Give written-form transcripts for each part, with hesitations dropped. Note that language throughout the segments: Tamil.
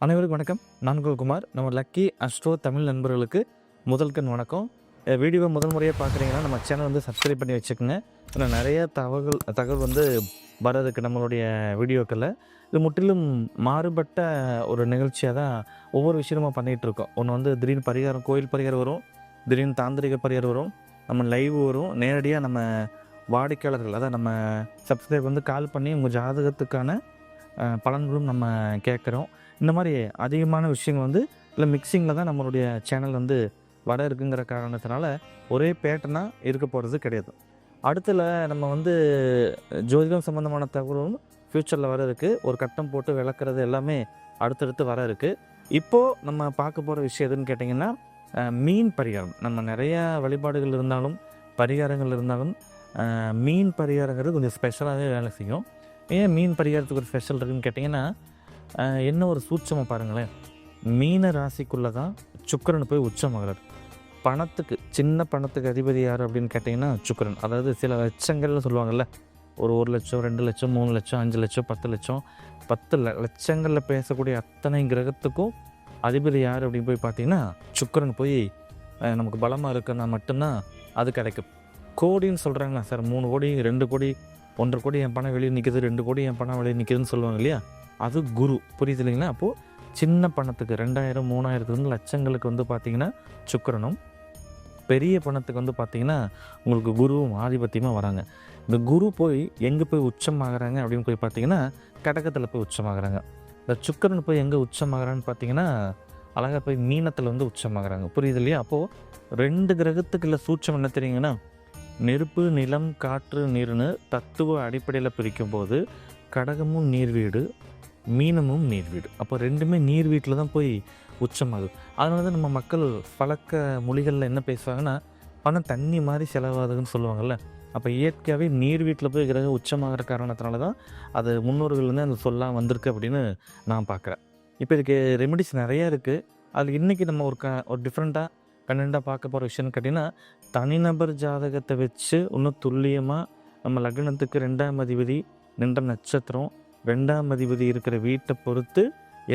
அனைவருக்கும் வணக்கம். நான் உங்கள் குமார். நம்ம லக்கி அஸ்ட்ரோ தமிழ் நண்பர்களுக்கு முதல்கண் வணக்கம். வீடியோவை முதல் முறையாக பார்க்குறீங்கன்னா நம்ம சேனல் வந்து சப்ஸ்கிரைப் பண்ணி வச்சுக்கோங்க. இன்னும் நிறைய தகவல் வந்து வர்றதுக்கு நம்மளுடைய வீடியோக்களில் இது முற்றிலும் மாறுபட்ட ஒரு நிகழ்ச்சியாக தான் ஒவ்வொரு விஷயமும் பண்ணிகிட்ருக்கோம். ஒன்று வந்து திடீர்னு பரிகாரம், கோயில் பரிகாரம் வரும், திடீர்னு தாந்திரிக பரிகாரம் வரும், நம்ம லைவ் வரும், நேரடியாக நம்ம வாடிக்கையாளர்கள் அதான் நம்ம சப்ஸ்கிரைப் வந்து கால் பண்ணி உங்கள் ஜாதகத்துக்கான பலன்களும் நம்ம கேட்குறோம். இந்த மாதிரி அதிகமான விஷயங்கள் வந்து இல்லை மிக்சிங்கில் தான் நம்மளுடைய சேனல் வந்து வர இருக்குங்கிற காரணத்தினால ஒரே பேட்டர்னாக இருக்க போகிறது கிடையாது. அடுத்தில் நம்ம வந்து ஜோதிடம் சம்மந்தமான தகவலும் ஃப்யூச்சரில் வர இருக்குது. ஒரு கட்டம் போட்டு விளக்குறது எல்லாமே அடுத்தடுத்து வர இருக்குது. இப்போது நம்ம பார்க்க போகிற விஷயம் எதுன்னு கேட்டிங்கன்னா மீன் பரிகாரம். நம்ம நிறையா வழிபாடுகள் இருந்தாலும் பரிகாரங்கள் இருந்தாலும் மீன் பரிகாரங்கிறது கொஞ்சம் ஸ்பெஷலாகவே வேலை செய்யும். ஏன் மீன் பரிகாரத்துக்கு ஒரு ஸ்பெஷல் இருக்குதுன்னு கேட்டிங்கன்னா என்ன ஒரு சூட்சமாக பாருங்களேன். மீன ராசிக்குள்ளே தான் சுக்கிரன் போய் உச்சமாகிறார். பணத்துக்கு சின்ன பணத்துக்கு அதிபதி யார் அப்படின்னு கேட்டிங்கன்னா சுக்கிரன். அதாவது சில லட்சங்கள்னு சொல்லுவாங்கள்ல, ஒரு 1 லட்சம் 2 லட்சம் 3 லட்சம் 5 லட்சம் 10 லட்சம் 10 லட்சங்களில் பேசக்கூடிய அத்தனை கிரகத்துக்கும் அதிபதி யார் அப்படின்னு போய் பார்த்தீங்கன்னா சுக்கிரன் போய் நமக்கு பலமாக இருக்குன்னா மட்டும்தான் அது கிடைக்கும். கோடின்னு சொல்கிறாங்களா சார், 3 கோடி 2 கோடி 1.5 கோடி என் பணம் வெளியே நிற்கிது, 2 கோடி என் பணம் வெளியே நிற்கிதுன்னு சொல்லுவாங்க இல்லையா, அது குரு. புரியுது இல்லைங்களா? அப்போது சின்ன பணத்துக்கு 2000 3000 லட்சங்களுக்கு வந்து பார்த்திங்கன்னா சுக்கிரனும், பெரிய பணத்துக்கு வந்து பார்த்திங்கன்னா உங்களுக்கு குருவும் ஆதிபத்தியமாக வராங்க. இந்த குரு போய் எங்கே போய் உச்சமாகறாங்க அப்படின்னு போய் பார்த்திங்கன்னா கடகத்தில் போய் உச்சமாகறாங்க. இந்த சுக்கிரன் போய் எங்கே உச்சமாகறான்னு பார்த்திங்கன்னா அழகாக போய் மீனத்தில் வந்து உச்சமாகறாங்க. புரியுது இல்லையா? அப்போது 2 கிரகத்துக்கு இல்லை சூட்சம் என்ன தெரியுங்கன்னா, நெருப்பு நிலம் காற்று நீர்னு தத்துவ அடிப்படையில் பிரிக்கும் போது கடகமும் நீர் வீடு, மீனமும் நீர் வீடு. அப்போ 2மே நீர் வீட்டில் தான் போய் உச்சமாகுது. அதனால தான் நம்ம மக்கள் பழக்க மொழிகளில் என்ன பேசுவாங்கன்னா பணம் தண்ணி மாதிரி செலவாகுதுன்னு சொல்லுவாங்கள்ல. அப்போ இயற்கையாகவே நீர் வீட்டில் போய் கிரகம் உச்சமாகிற காரணத்தினால தான் அது முன்னோர்கள் வந்து அந்த சொல்லாம் வந்திருக்கு அப்படின்னு நான் பார்க்குறேன். இப்போ இதுக்கு ரெமெடிஸ் நிறையா இருக்குது. அதில் இன்றைக்கி நம்ம ஒரு டிஃப்ரெண்ட்டாக கண்டென்ட்டாக பார்க்க போகிற விஷயம்னு கேட்டிங்கன்னா, தனிநபர் ஜாதகத்தை வச்சு இன்னும் துல்லியமாக நம்ம லக்னத்துக்கு 2ஆம் அதிபதி நின்ற நட்சத்திரம், 2ஆம் அதிபதி இருக்கிற வீட்டை பொறுத்து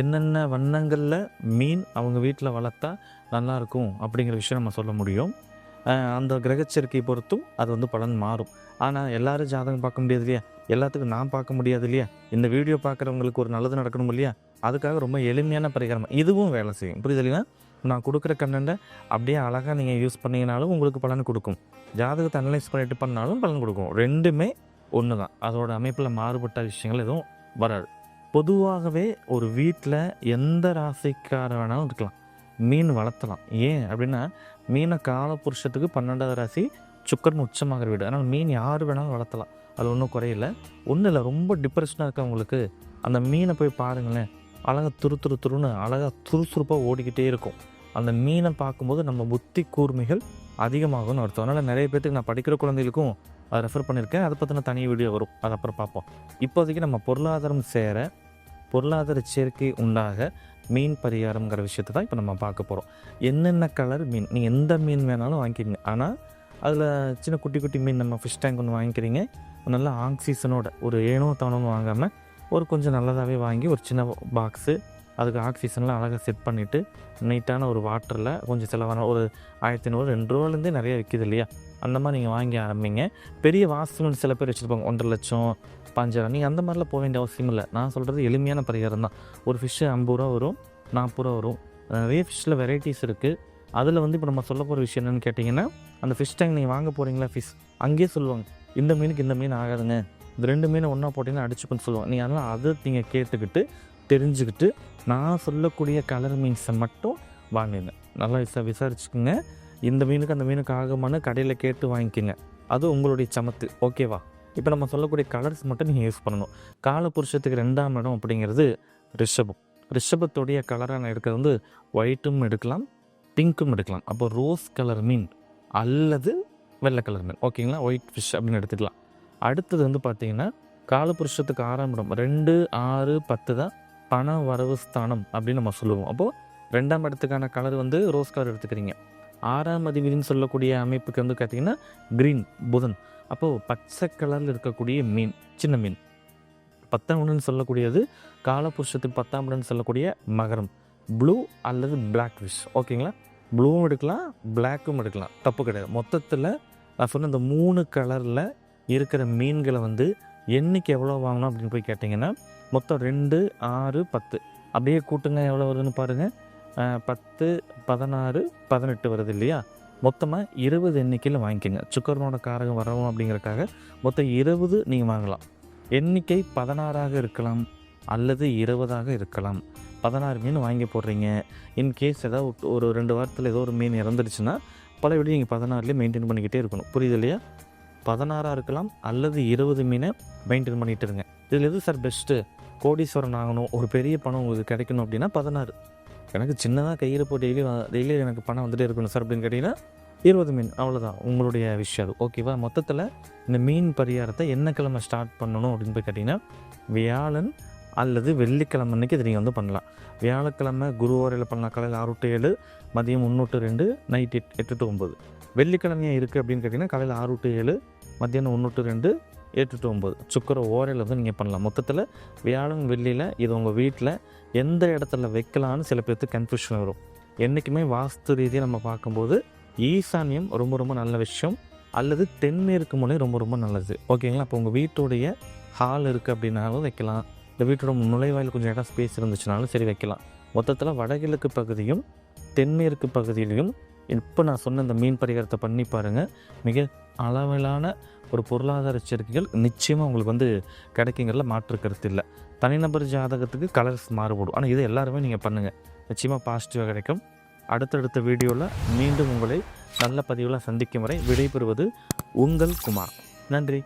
என்னென்ன வண்ணங்களில் மீன் அவங்க வீட்டில் வளர்த்தா நல்லாயிருக்கும் அப்படிங்கிற விஷயம் நம்ம சொல்ல முடியும். அந்த கிரகச்சேர்க்கை பொறுத்தும் அது வந்து பலன் மாறும். ஆனால் எல்லோரும் ஜாதகம் பார்க்க முடியாது இல்லையா, எல்லாத்துக்கும் நான் பார்க்க முடியாது இல்லையா, இந்த வீடியோ பார்க்குறவங்களுக்கு ஒரு நல்லது நடக்கணும் இல்லையா, அதுக்காக ரொம்ப எளிமையான பரிகாரம் இதுவும் வேலை செய்யும். புரியுது இல்லைன்னா, நான் கொடுக்குற கண்டென்ட்டை அப்படியே அழகாக நீங்கள் யூஸ் பண்ணிங்கனாலும் உங்களுக்கு பலன் கொடுக்கும், ஜாதகத்தை அனலைஸ் பண்ணிட்டு பண்ணாலும் பலன் கொடுக்கும். 2மே ஒன்று தான். அதோட அமைப்பில் மாறுபட்ட விஷயங்கள் எதுவும் வராது. பொதுவாகவே ஒரு வீட்டில் எந்த ராசிக்கார வேணாலும் இருக்கலாம், மீன் வளர்த்தலாம். ஏன் அப்படின்னா மீனை காலபுருஷத்துக்கு 12வது ராசி, சுக்கிரன் உச்சமாகிற வீடு. அதனால் மீன் யார் வேணாலும் வளர்த்தலாம், அது ஒன்றும் குறையில. ஒன்றும் இல்லை, ரொம்ப டிப்ரெஷனாக இருக்கவங்களுக்கு அந்த மீனை போய் பாருங்களேன், அழகாக துருன்னு அழகாக சுறுசுறுப்பாக ஓடிக்கிட்டே இருக்கும். அந்த மீனை பார்க்கும்போது நம்ம புத்தி கூர்மைகள் அதிகமாகும்னு அர்த்தம். அதனால் நிறைய பேர்த்துக்கு நான் படிக்கிற குழந்தைகளுக்கும் அதை ரெஃபர் பண்ணியிருக்கேன். அதை பற்றின தனி வீடியோ வரும், அது அப்புறம் பார்ப்போம். இப்போதைக்கு நம்ம பொருளாதாரம் சேர, பொருளாதார சேர்க்கை உண்டாக மீன் பரிகாரங்கிற விஷயத்தை தான் இப்போ நம்ம பார்க்க போகிறோம். என்னென்ன கலர் மீன், நீங்கள் எந்த மீன் வேணாலும் வாங்கிக்கிங்க. ஆனால் அதில் சின்ன குட்டி குட்டி மீன், நம்ம ஃபிஷ் டேங்க் ஒன்று வாங்கிக்கிறீங்க, நல்லா ஆக்சிஜனோட ஒரு ஏனோ தானோன்னு வாங்காமல் ஒரு கொஞ்சம் நல்லதாகவே வாங்கி ஒரு சின்ன பாக்ஸு, அதுக்கு ஆக்சிஜன்லாம் அழகாக செட் பண்ணிவிட்டு நீட்டான ஒரு வாட்டரில் கொஞ்சம் செலவான ஒரு 1500 2 ரூபாலேருந்தே நிறைய விற்கிது இல்லையா, அந்த மாதிரி நீங்கள் வாங்கி ஆரம்பிங்க. பெரிய வாசல் சில பேர் வச்சுருப்பாங்க 1.5 லட்சம் 5,000, நீங்கள் அந்த மாதிரிலாம் போக வேண்டிய அவசியம் இல்லை. நான் சொல்கிறது எளிமையான பரிகாரம் தான். ஒரு ஃபிஷ்ஷு 50 ரூபா வரும், 40 ரூபா வரும். நிறைய ஃபிஷ்ஷில் வெரைட்டிஸ் இருக்குது. அதில் வந்து இப்போ நம்ம சொல்ல போகிற விஷயம் என்னென்னு கேட்டிங்கன்னா, அந்த ஃபிஷ் டேங்க் நீங்கள் வாங்க போகிறீங்களா ஃபிஷ், அங்கேயே சொல்லுவாங்க இந்த மீனுக்கு இந்த மீன் ஆகாதுங்க, இந்த 2 மீனை ஒன்றா போட்டிங்கன்னா அடிச்சுப்பேன்னு சொல்லுவாங்க. நீங்கள் அதனால் அதை நீங்கள் கேட்டுக்கிட்டு தெரிஞ்சுக்கிட்டு நான் சொல்லக்கூடிய கலர் மீன்ஸை மட்டும் வாங்குங்க. நல்லா விசாரிச்சுக்குங்க. இந்த மீனுக்கு அந்த மீனுக்கு ஆகுமான்னு கடையில் கேட்டு வாங்கிக்கோங்க, அது உங்களுடைய சமத்து. ஓகேவா? இப்போ நம்ம சொல்லக்கூடிய கலர்ஸ் மட்டும் நீங்கள் யூஸ் பண்ணணும். காலபுருஷத்துக்கு 2ஆம் இடம் அப்படிங்கிறது ரிஷபம். ரிஷபத்துடைய கலராக நான் எடுக்கிறது வந்து ஒயிட்டும் எடுக்கலாம், பிங்க்கும் எடுக்கலாம். அப்போ ரோஸ் கலர் மீன் அல்லது வெள்ளை கலர் மீன், ஓகேங்களா, ஒயிட் ஃபிஷ் அப்படின்னு எடுத்துக்கலாம். அடுத்தது வந்து பார்த்திங்கன்னா காலபுருஷத்துக்கு 6ஆம் இடம் 2 6 10 தான் பண வரவு ஸ்தானம் அப்படின்னு நம்ம சொல்லுவோம். அப்போது 2ஆம் இடத்துக்கான கலர் வந்து ரோஸ் கலர் எடுத்துக்கிறீங்க. 6ஆம் அதிபதினு சொல்லக்கூடிய அமைப்புக்கு வந்து பார்த்திங்கன்னா க்ரீன் புதன். அப்போது பச்சை கலரில் இருக்கக்கூடிய மீன், சின்ன மீன் 10ஆம் இடம்னு சொல்லக்கூடியது காலபுருஷத்துக்கு 10ஆம் இடம்னு சொல்லக்கூடிய மகரம். ப்ளூ அல்லது பிளாக் ஃபிஷ். ஓகேங்களா? ப்ளூவும் எடுக்கலாம், பிளாக்கும் எடுக்கலாம், தப்பு கிடையாது. மொத்தத்தில் நான் சொன்ன இந்த 3 கலரில் இருக்கிற மீன்களை வந்து எண்ணிக்கை எவ்வளோ வாங்கணும் அப்படின்னு போய் கேட்டிங்கன்னா, மொத்தம் 2, 6, 10 அப்படியே கூட்டுங்க எவ்வளோ வருதுன்னு பாருங்கள். 10, 16, 18 வருது இல்லையா? மொத்தமாக 20 எண்ணிக்கையில் வாங்கிக்கோங்க. சுக்கரனோட காரகம் வரவும் அப்படிங்கிறக்காக மொத்தம் 20 நீங்கள் வாங்கலாம். எண்ணிக்கை 16ஆக இருக்கலாம் அல்லது 20ஆக இருக்கலாம். 16 மீன் வாங்கி போடுறீங்க. இன்கேஸ் ஏதாவது ஒரு 2 வாரத்தில் ஏதோ ஒரு மீன் இறந்துடுச்சுன்னா பழையபடி நீங்கள் 16லேயே மெயின்டைன் பண்ணிக்கிட்டே இருக்கணும். புரியுது இல்லையா? 16ஆக இருக்கலாம் அல்லது 20 மீனை மெயின்டைன் பண்ணிகிட்டு இருங்க. இதில் எது சார் பெஸ்ட்டு? கோடீஸ்வரன் ஆகணும், ஒரு பெரிய பணம் உங்களுக்கு கிடைக்கணும் அப்படின்னா 16. எனக்கு சின்னதாக கையில் போட்டு டெய்லி எனக்கு பணம் வந்துகிட்டே இருக்கணும் சார் அப்படின்னு கேட்டிங்கன்னா 20 மீன், அவ்வளோதான் உங்களுடைய விஷயம் அது. ஓகேவா? மொத்தத்தில் இந்த மீன் பரிகாரத்தை என்ன கிழமை ஸ்டார்ட் பண்ணணும் அப்படின்னு போய் கேட்டிங்கன்னா, வியாழன் அல்லது வெள்ளிக்கிழமை அன்றைக்கி இதை நீங்கள் வந்து பண்ணலாம். வியாழக்கிழமை குரு ஓரையில் பண்ணலாம். காலையில் 6 to 7, மதியம் 1 to 2, நைட் 8 to 9. வெள்ளிக்கிழமையாக இருக்குது அப்படின்னு கேட்டிங்கன்னா காலையில் 6 to 7, மத்தியானம் 1 to 2, 8 to 9. சுக்கர ஓரையில் வந்து நீங்கள் பண்ணலாம். மொத்தத்தில் வியாழன் வெள்ளியில் இது உங்கள் வீட்டில் எந்த இடத்துல வைக்கலான்னு சில பேருக்கு கன்ஃபியூஷன் வரும். என்றைக்குமே வாஸ்து ரீதியாக நம்ம பார்க்கும்போது ஈசான்யம் ரொம்ப ரொம்ப நல்ல விஷயம், அல்லது தென்மேற்கு மூலை ரொம்ப ரொம்ப நல்லது. ஓகேங்களா? அப்போ உங்கள் வீட்டுடைய ஹால் இருக்குது அப்படின்னாலும் வைக்கலாம், இந்த வீட்டோட நுழைவாயில் கொஞ்சம் இடம் ஸ்பேஸ் இருந்துச்சுனாலும் சரி வைக்கலாம். மொத்தத்தில் வடகிழக்கு பகுதியும் தென்மேற்கு பகுதியிலையும் இப்போ நான் சொன்ன இந்த மீன் பரிகாரத்தை பண்ணி பாருங்கள். மிக அளவிலான ஒரு பொருளாதார எச்சரிக்கைகள் நிச்சயமாக உங்களுக்கு வந்து கிடைக்குங்கிறதுல மாற்று கருத்து இல்லை. தனிநபர் ஜாதகத்துக்கு கலர்ஸ் மாறுபடும், ஆனால் இது எல்லாருமே நீங்கள் பண்ணுங்கள், நிச்சயமாக பாசிட்டிவாக கிடைக்கும். அடுத்தடுத்த வீடியோவில் மீண்டும் உங்களை நல்ல பதிவில் சந்திக்கும் வரை விடைபெறுவது உங்கள் குமார். நன்றி.